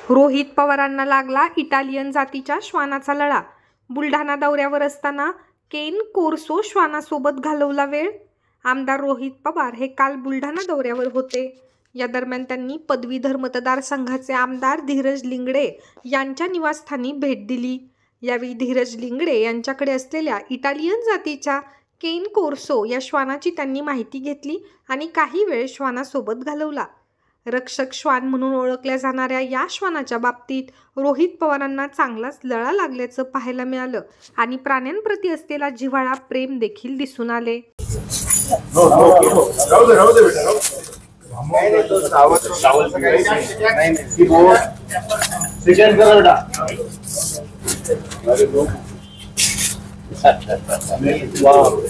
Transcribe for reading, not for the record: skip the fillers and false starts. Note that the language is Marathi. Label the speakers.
Speaker 1: रोहित पवारांना लागला इटालियन जातीच्या श्वानाचा लळा। बुलढाणा दौऱ्यावर असताना केन कोर्सो श्वानासोबत घालवला वेळ। आमदार रोहित पवार हे काल बुलढाणा दौऱ्यावर होते। या दरम्यान त्यांनी पदवीधर मतदारसंघाचे आमदार धीरज लिंगडे यांच्या निवासस्थानी भेट दिली। यावेळी धीरज लिंगडे यांच्याकडे असलेल्या इटालियन जातीच्या केन कोर्सो या श्वानाची त्यांनी माहिती घेतली आणि काही वेळ श्वानासोबत घालवला। रक्षक श्वान म्हणून ओळखल्या जाणाऱ्या या श्वानाच्या बाबतीत रोहित पवारांना चांगलाच लळा लागल्याचं पाहायला मिळालं आणि प्राण्यांप्रती असलेला जिव्हाळा, प्रेम देखील दिसून आले।
Speaker 2: Wow.